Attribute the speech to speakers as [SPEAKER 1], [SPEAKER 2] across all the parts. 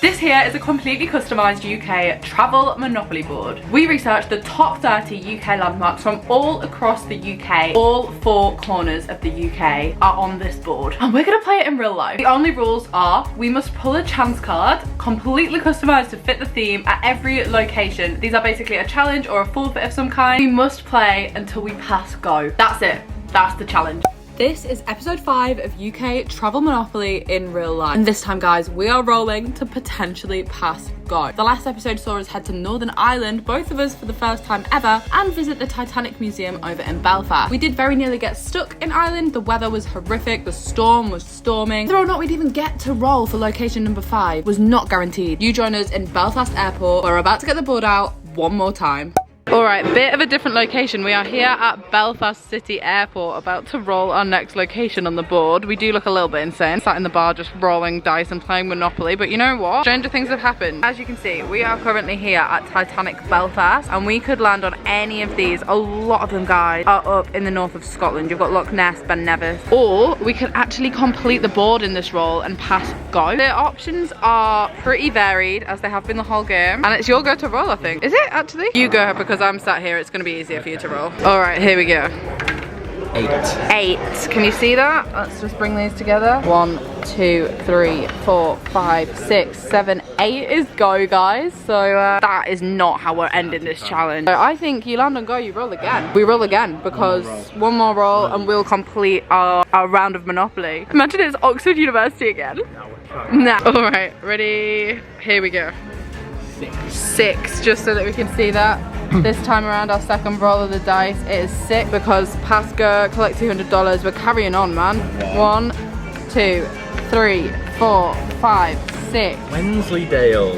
[SPEAKER 1] This here is a completely customised UK travel monopoly board. We researched the top 30 UK landmarks from all across the UK. All 4 corners of the UK are on this board. And we're gonna play it in real life. The only rules are we must pull a chance card, completely customised to fit the theme at every location. These are basically a challenge or a forfeit of some kind. We must play until we pass go. That's it. That's the challenge. This is episode 5 of UK Travel Monopoly in real life. And this time, guys, we are rolling to potentially pass go. The last episode saw us head to Northern Ireland, both of us for the first time ever, and visit the Titanic Museum over in Belfast. We did very nearly get stuck in Ireland. The weather was horrific. The storm was storming. Whether or not we'd even get to roll for location number 5 was not guaranteed. You join us in Belfast Airport. We're about to get the board out one more time. Alright, bit of a different location. We are here at Belfast City Airport, about to roll our next location on the board. We do look a little bit insane, sat in the bar just rolling dice and playing Monopoly, but you know what? Stranger things have happened. As you can see, we are currently here at Titanic Belfast, and we could land on any of these. A lot of them, guys, are up in the north of Scotland. You've got Loch Ness, Ben Nevis, or we could actually complete the board in this roll and pass go. The options are pretty varied, as they have been the whole game, and it's your go to roll, I think. Is it actually? You go, because I'm sat here, it's going to be easier for you to roll. Alright, here we go. 8. Can you see that? Let's just bring these together. 1, 2, 3, 4, 5, 6, 7, 8 is go, guys. So that is not how we're ending this challenge. So I think you land on go, you roll again. We roll again because one more roll and we'll complete our round of Monopoly. Imagine it's Oxford University again. Nah. Alright, ready? Here we go. 6, just so that we can see that. This time around, our second roll of the dice, it is 6 because pass go, collect $200. We're carrying on, man. 1, 2, 3, 4, 5, 6. Wensleydale.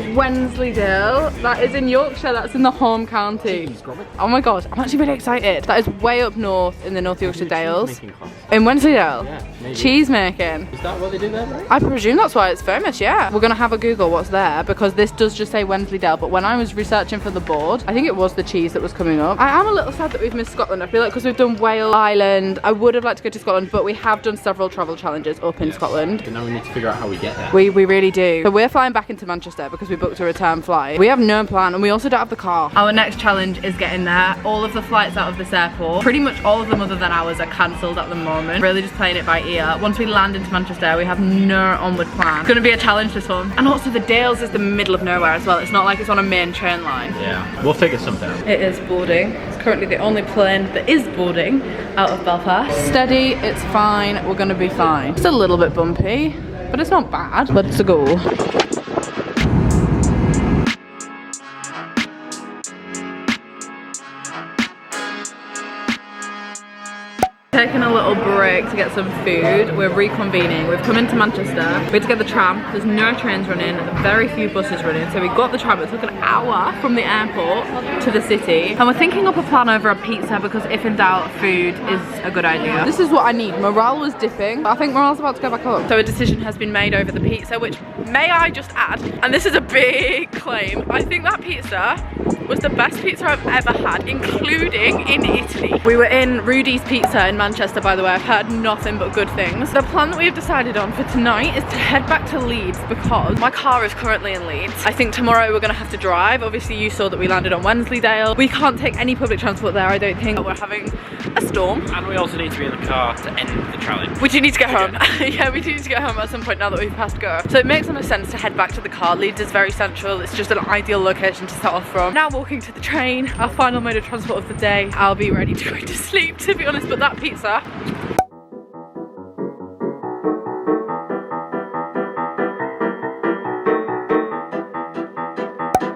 [SPEAKER 1] That is in Yorkshire. That's in the home county. Oh my gosh, I'm actually really excited. That is way up north in the North Yorkshire Dales. In Wensleydale? Yeah, cheese making.
[SPEAKER 2] Is that what they do there, right?
[SPEAKER 1] I presume that's why it's famous, yeah. We're gonna have a Google what's there because this does just say Wensleydale, but when I was researching for the board, I think it was the cheese that was coming up. I am a little sad that we've missed Scotland. I feel like because we've done Wales, Ireland, I would have liked to go to Scotland, but we have done several travel challenges up in Scotland.
[SPEAKER 2] But now we need to figure out how we get there.
[SPEAKER 1] We really do. So we're flying back into Manchester because we booked a return flight. We have no plan and we also don't have the car. Our next challenge is getting there. All of the flights out of this airport, pretty much all of them other than ours, are cancelled at the moment. Really just playing it by ear. Once we land into Manchester, we have no onward plan. It's gonna be a challenge, this one. And also the Dales is the middle of nowhere as well. It's not like it's on a main train line.
[SPEAKER 2] Yeah, we'll figure something out.
[SPEAKER 1] It is boarding. It's currently the only plane that is boarding out of Belfast. Steady, it's fine. We're gonna be fine. It's a little bit bumpy, but it's not bad. Let's go. Taking a little break to get some food. We're reconvening. We've come into Manchester. We had to get the tram. There's no trains running, very few buses running. So we got the tram. It took an hour from the airport to the city. And we're thinking up a plan over a pizza because if in doubt, food is a good idea. This is what I need. Morale was dipping. I think morale's about to go back up. So a decision has been made over the pizza, which may I just add, and this is a big claim, I think that pizza was the best pizza I've ever had, including in Italy. We were in Rudy's Pizza in Manchester, by the way. I've heard nothing but good things. The plan that we've decided on for tonight is to head back to Leeds because my car is currently in Leeds. I think tomorrow we're gonna have to drive. Obviously you saw that we landed on Wensleydale. We can't take any public transport there, I don't think. We're having a storm.
[SPEAKER 2] And we also need to be in the car to end the challenge.
[SPEAKER 1] We do need to get home. Yeah, we do need to get home at some point now that we've passed go. So it makes the most sense to head back to the car. Leeds is very central. It's just an ideal location to start off from. Now walking to the train, our final mode of transport of the day. I'll be ready to go to sleep, to be honest, but that pizza.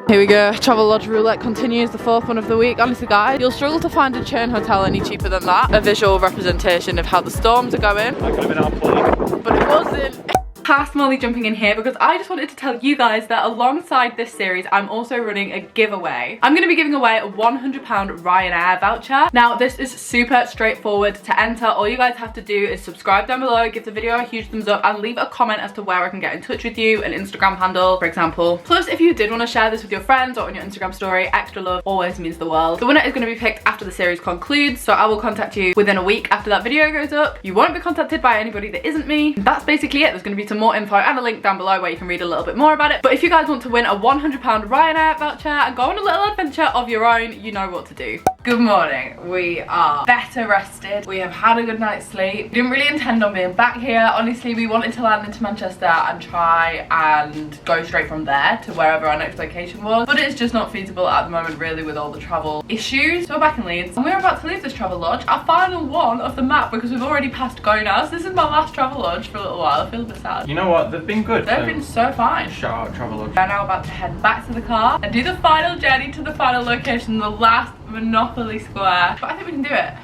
[SPEAKER 1] Here we go, Travel Lodge Roulette continues, the 4th one of the week. Honestly guys, you'll struggle to find a chain hotel any cheaper than that. A visual representation of how the storms are going.
[SPEAKER 2] That could have been our plan.
[SPEAKER 1] But it wasn't. Past Molly jumping in here because I just wanted to tell you guys that alongside this series I'm also running a giveaway. I'm going to be giving away a £100 Ryanair voucher. Now this is super straightforward to enter. All you guys have to do is subscribe down below, give the video a huge thumbs up and leave a comment as to where I can get in touch with you, an Instagram handle for example. Plus if you did want to share this with your friends or on your Instagram story, extra love always means the world. The winner is going to be picked after the series concludes, so I will contact you within a week after that video goes up. You won't be contacted by anybody that isn't me. That's basically it. There's going to be some some more info and a link down below where you can read a little bit more about it. But if you guys want to win a £100 Ryanair voucher and go on a little adventure of your own, you know what to do. Good morning. We are better rested. We have had a good night's sleep. Didn't really intend on being back here. Honestly, we wanted to land into Manchester and try and go straight from there to wherever our next location was, but it's just not feasible at the moment really with all the travel issues. So we're back in Leeds and we're about to leave this travel lodge, our final one of the map, because we've already passed Go now. So this is my last travel lodge for a little while. I feel a bit sad.
[SPEAKER 2] You know what? They've been good.
[SPEAKER 1] They've been so fine.
[SPEAKER 2] Shout out travel lodge.
[SPEAKER 1] We're now about to head back to the car and do the final journey to the final location, the last Monopoly Square. But I think we can do it.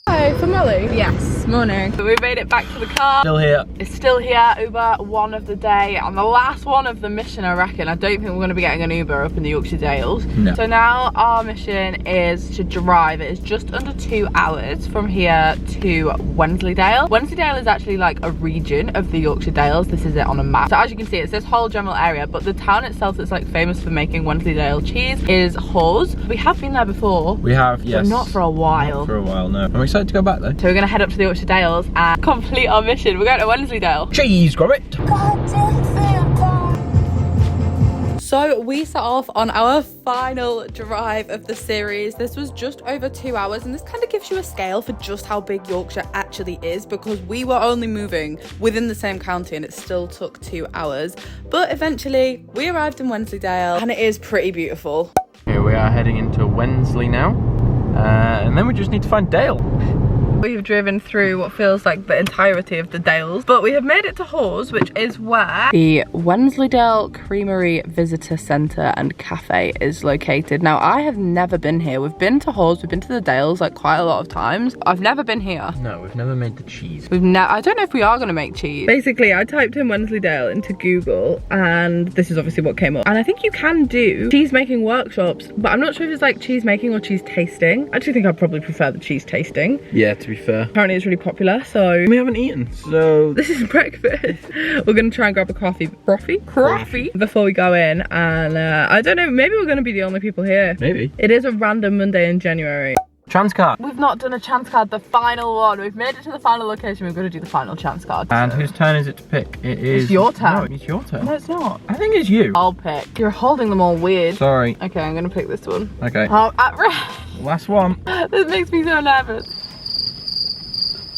[SPEAKER 1] Hi, for Molly? Yes, morning. So we made it back to the car.
[SPEAKER 2] Still here.
[SPEAKER 1] It's still here, Uber one of the day, and the last one of the mission, I reckon. I don't think we're going to be getting an Uber up in the Yorkshire Dales. No. So now our mission is to drive. It is just under 2 hours from here to Wensleydale. Wensleydale is actually like a region of the Yorkshire Dales. This is it on a map. So as you can see, it's this whole general area, but the town itself that's like famous for making Wensleydale cheese is Hawes. We have been there before.
[SPEAKER 2] We have, yes.
[SPEAKER 1] But not for a while.
[SPEAKER 2] Not for a while, no. I'm excited to go back though.
[SPEAKER 1] So we're going to head up to the Yorkshire Dales and complete our mission. We're going to Wensleydale.
[SPEAKER 2] Cheese, grab it.
[SPEAKER 1] So we set off on our final drive of the series. This was just over 2 hours, and this kind of gives you a scale for just how big Yorkshire actually is, because we were only moving within the same county and it still took 2 hours. But eventually we arrived in Wensleydale and it is pretty beautiful.
[SPEAKER 2] Here we are heading into Wensley now, and then we just need to find Dale.
[SPEAKER 1] We've driven through what feels like the entirety of the Dales, but we have made it to Hawes, which is where the Wensleydale Creamery Visitor Centre and Cafe is located. Now, I have never been here. We've been to Hawes, we've been to the Dales like quite a lot of times. I've never been here.
[SPEAKER 2] No, we've never made the cheese.
[SPEAKER 1] I don't know if we are going to make cheese. Basically, I typed in Wensleydale into Google and this is obviously what came up. And I think you can do cheese making workshops, but I'm not sure if it's like cheese making or cheese tasting. I actually think I'd probably prefer the cheese tasting.
[SPEAKER 2] Yeah, to be fair.
[SPEAKER 1] Apparently it's really popular, so
[SPEAKER 2] we haven't eaten, so
[SPEAKER 1] this is breakfast. We're gonna try and grab a coffee before we go in, and I don't know, maybe we're gonna be the only people here.
[SPEAKER 2] Maybe.
[SPEAKER 1] It is a random Monday in January.
[SPEAKER 2] Chance card.
[SPEAKER 1] We've not done a chance card, the final one. We've made it to the final location. We've got to do the final chance card.
[SPEAKER 2] And whose turn is it to pick? It is...
[SPEAKER 1] It's your turn.
[SPEAKER 2] No, it's your turn.
[SPEAKER 1] No, it's not.
[SPEAKER 2] I think it's you.
[SPEAKER 1] I'll pick. You're holding them all weird.
[SPEAKER 2] Sorry.
[SPEAKER 1] Okay, I'm gonna pick this one.
[SPEAKER 2] Okay.
[SPEAKER 1] Oh, at rest.
[SPEAKER 2] Last one.
[SPEAKER 1] This makes me so nervous.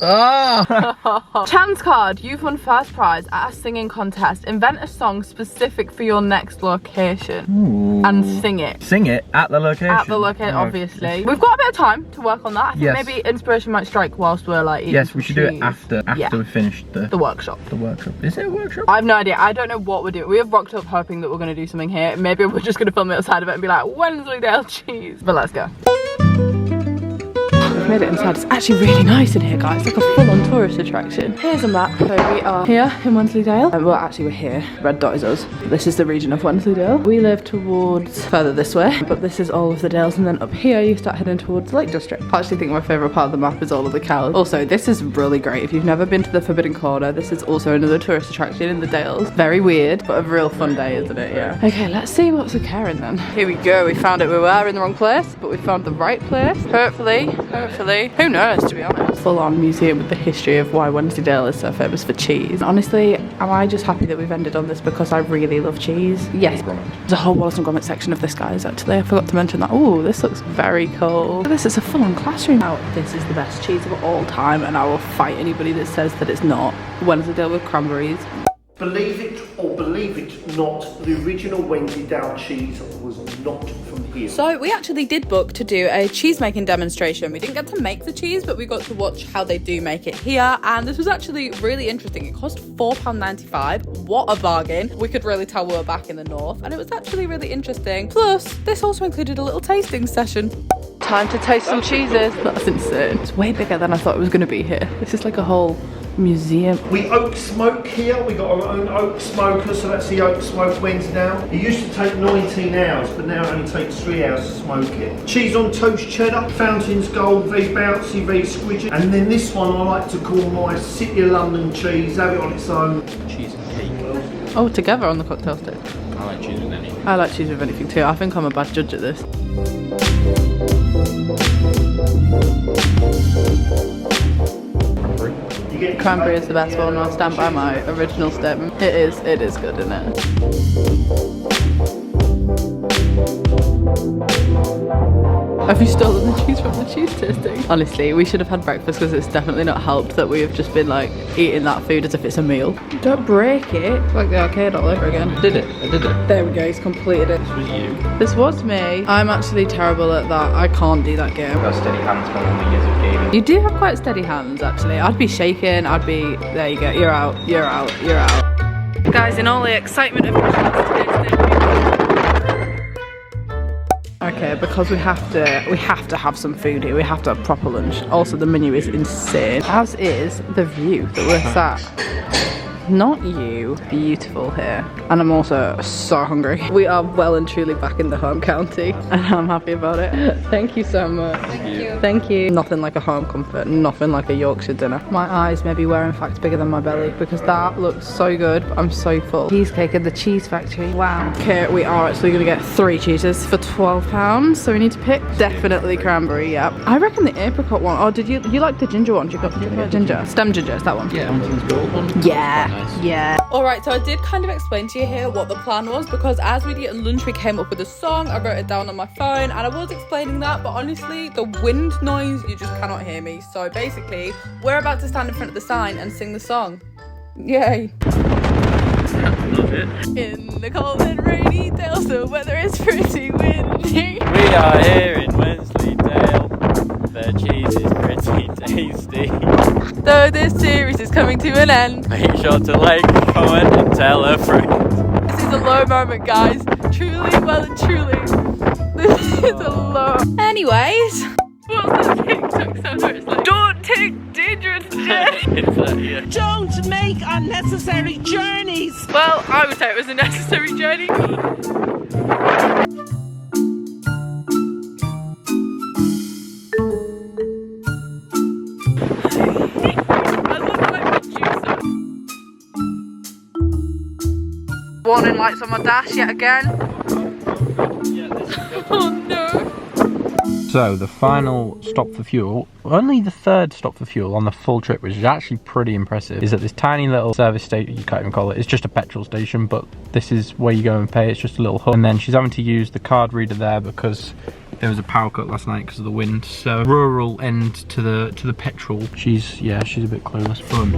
[SPEAKER 2] Ah!
[SPEAKER 1] Chance card. You've won first prize at a singing contest. Invent a song specific for your next location.
[SPEAKER 2] Ooh.
[SPEAKER 1] And sing it.
[SPEAKER 2] Sing it at the location.
[SPEAKER 1] At the location, obviously. We've got a bit of time to work on that. I think maybe inspiration might strike whilst we're like eating.
[SPEAKER 2] Yes, we should do it after we finish the
[SPEAKER 1] workshop.
[SPEAKER 2] The workshop. Is it a workshop?
[SPEAKER 1] I have no idea. I don't know what we're doing. We have rocked up hoping that we're going to do something here. Maybe we're just going to film it outside of it and be like, Wensleydale cheese. But let's go. We've made it inside. It's actually really nice in here, guys. It's like a full-on tourist attraction. Here's a map. So we are here in Wensleydale. Well, actually we're here. Red dot is us. This is the region of Wensleydale. We live towards further this way, but this is all of the Dales, and then up here you start heading towards the Lake District. I actually think my favourite part of the map is all of the cows. Also, this is really great. If you've never been to the Forbidden Corner, this is also another tourist attraction in the Dales. Very weird, but a real fun day, isn't it? Yeah. Okay, let's see what's occurring then. Here we go. We found it. We were in the wrong place, but we found the right place. Hopefully. Who knows, to be honest. Full-on museum with the history of why Wensleydale is so famous for cheese. Honestly, am I just happy that we've ended on this because I really love cheese? Yes. There's a whole Wallace and Gromit section of this, guys, actually. I forgot to mention that. Oh, this looks very cool. This is a full-on classroom. Now, this is the best cheese of all time, and I will fight anybody that says that it's not. Wensleydale with cranberries.
[SPEAKER 3] Believe it or believe it not, the original Wensleydale cheese was not from here.
[SPEAKER 1] So we actually did book to do a cheese making demonstration. We didn't get to make the cheese, but we got to watch how they do make it here, and this was actually really interesting. It cost £4.95. What a bargain. We could really tell we were back in the north, and it was actually really interesting. Plus, this also included a little tasting session. Time to taste some cheeses. That's insane. It's way bigger than I thought it was going to be here. This is like a whole museum.
[SPEAKER 3] We oak smoke here. We got our own oak smoker, so that's the oak smoked Wensleydale. It used to take 19 hours, but now it only takes 3 hours to smoke it. Cheese on toast cheddar, Fountains Gold, very bouncy, very squidgy. And then this one I like to call my City of London cheese. Have it on its own.
[SPEAKER 2] Cheese and cake.
[SPEAKER 1] Oh, together on the cocktail stick.
[SPEAKER 2] I like cheese with anything.
[SPEAKER 1] I like cheese with anything too. I think I'm a bad judge at this.
[SPEAKER 3] You get
[SPEAKER 1] Cranberry is the best one. I'll stand by my original statement. It is good, isn't it? Have you stolen the cheese from the cheese tasting? Honestly, we should have had breakfast because it's definitely not helped that we have just been like eating that food as if it's a meal. Don't break it. Like the arcade all over again.
[SPEAKER 2] I did it.
[SPEAKER 1] There we go, he's completed it.
[SPEAKER 2] This was you.
[SPEAKER 1] This was me. I'm actually terrible at that. I can't do that game.
[SPEAKER 2] I've got steady hands from all the years of gaming.
[SPEAKER 1] You do have quite steady hands actually. I'd be shaking, there you go, you're out. Guys, in all the excitement of okay, because we have to have some food here. We have to have proper lunch. Also, the menu is insane, as is the view that we're sat. Not you. Beautiful here. And I'm also so hungry. We are well and truly back in the home county and I'm happy about it. Thank you so much. Thank you. Nothing like a home comfort, nothing like a Yorkshire dinner. My eyes maybe were in fact bigger than my belly because that looks so good, but I'm so full. Cheesecake at the cheese factory. Wow. Okay, we are actually gonna get 3 cheeses for £12, so we need to pick definitely cranberry, yep. I reckon the apricot one. Oh, did you like the ginger one? You got the ginger? Stem ginger, is that one?
[SPEAKER 2] Yeah, Thompson's gold one.
[SPEAKER 1] Yeah.
[SPEAKER 2] Nice.
[SPEAKER 1] Yeah. Alright, so I did kind of explain to you here what the plan was because as we did at lunch we came up with a song. I wrote it down on my phone and I was explaining that, but honestly the wind noise, you just cannot hear me. So basically we're about to stand in front of the sign and sing the song. Yay.
[SPEAKER 2] Love it.
[SPEAKER 1] In the cold and rainy Dale, the weather is pretty windy.
[SPEAKER 4] We are here in Wensleydale. The cheese is pretty tasty.
[SPEAKER 1] Though this series is coming to an end,
[SPEAKER 4] Make sure to like, comment and tell a friend.
[SPEAKER 1] this is a low moment, guys. Truly, well and truly, this is a low. Anyways, what's the TikTok sound where it's like, don't take dangerous journeys.
[SPEAKER 5] Don't make unnecessary journeys.
[SPEAKER 1] Well, I would say it was a necessary journey. Warning lights on my dash yet again. Oh no.
[SPEAKER 2] So the final stop for fuel, only the 3rd stop for fuel on the full trip, which is actually pretty impressive, is at this tiny little service station. You can't even call it, it's just a petrol station, but this is where you go and pay. It's just a little hub. And then she's having to use the card reader there because there was a power cut last night because of the wind. So rural end to the petrol. She's a bit clueless. Fun.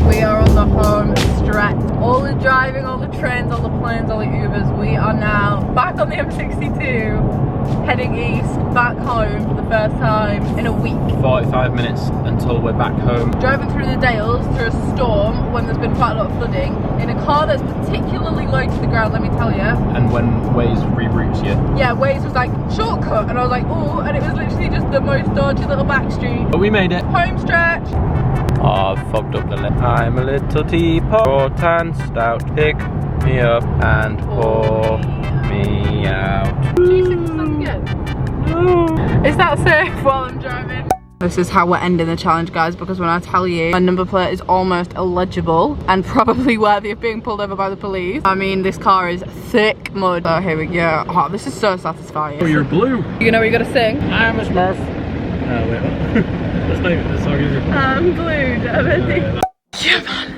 [SPEAKER 1] We are on the home stretch. All the driving, all the trains, all the planes, all the Ubers. We are now back on the M62, heading east, back home for the first time in a week.
[SPEAKER 2] 45 minutes until we're back home.
[SPEAKER 1] Driving through the Dales, through a storm, when there's been quite a lot of flooding, in a car that's particularly low to the ground, let me tell you.
[SPEAKER 2] And when Waze reroutes you.
[SPEAKER 1] Yeah, Waze was like, shortcut, and I was like, oh, and it was literally just the most dodgy little back street.
[SPEAKER 2] But we made it.
[SPEAKER 1] Home stretch.
[SPEAKER 2] Oh, I've fogged up the left. I'm a little teapot, tan stout. Pick me up and pour me out.
[SPEAKER 1] Do you sing the song again?
[SPEAKER 2] No.
[SPEAKER 1] Is that safe while I'm driving? This is how we're ending the challenge, guys, because when I tell you my number plate is almost illegible and probably worthy of being pulled over by the police. I mean, this car is thick mud. Oh, here we go. Oh, this is so satisfying.
[SPEAKER 2] Oh, you're blue.
[SPEAKER 1] You know what you gotta sing?
[SPEAKER 2] I'm a Smurf. Oh, wait. That's not even the song, is it?
[SPEAKER 1] I'm blue, yeah, man.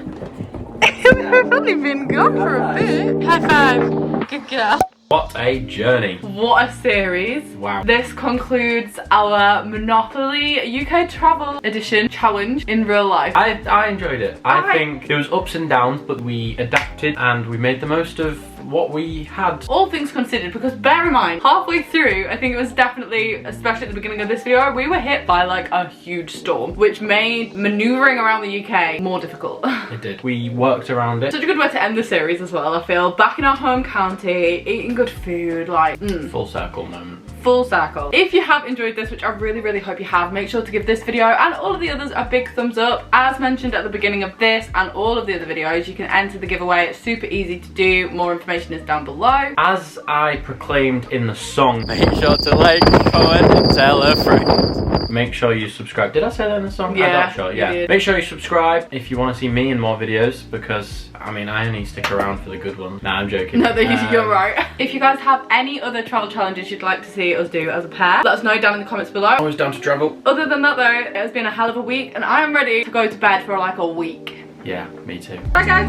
[SPEAKER 1] We've only been gone for a bit. High five. Good girl.
[SPEAKER 2] What a journey.
[SPEAKER 1] What a series.
[SPEAKER 2] Wow.
[SPEAKER 1] This concludes our Monopoly UK Travel Edition challenge in real life.
[SPEAKER 2] I enjoyed it. I think there was ups and downs, but we adapted and we made the most of what we had.
[SPEAKER 1] All things considered, because bear in mind, halfway through, I think it was definitely, especially at the beginning of this video, we were hit by like a huge storm, which made maneuvering around the UK more difficult.
[SPEAKER 2] It did. We worked around it.
[SPEAKER 1] Such a good way to end the series as well, I feel. Back in our home county, eating good food, like,
[SPEAKER 2] Full circle moment.
[SPEAKER 1] Full circle. If you have enjoyed this, which I really hope you have, make sure to give this video and all of the others a big thumbs up. As mentioned at the beginning of this and all of the other videos, you can enter the giveaway. It's super easy to do. More information is down below.
[SPEAKER 2] As I proclaimed in the song,
[SPEAKER 4] Make sure to like, comment and tell a friend.
[SPEAKER 2] make sure you subscribe. Did I say that in the song?
[SPEAKER 1] Yeah,
[SPEAKER 2] I'm not sure.
[SPEAKER 1] you
[SPEAKER 2] Yeah.
[SPEAKER 1] did.
[SPEAKER 2] Make sure you subscribe if you want to see me in more videos, because I mean I only stick around for the good ones. Nah, I'm joking.
[SPEAKER 1] No, you're right. If you guys have any other travel challenges you'd like to see see us do as a pair. Let us know down in the comments below.
[SPEAKER 2] Always down to travel.
[SPEAKER 1] Other than that though, it has been a hell of a week and I am ready to go to bed for like a week.
[SPEAKER 2] Yeah, me too.
[SPEAKER 1] Bye guys.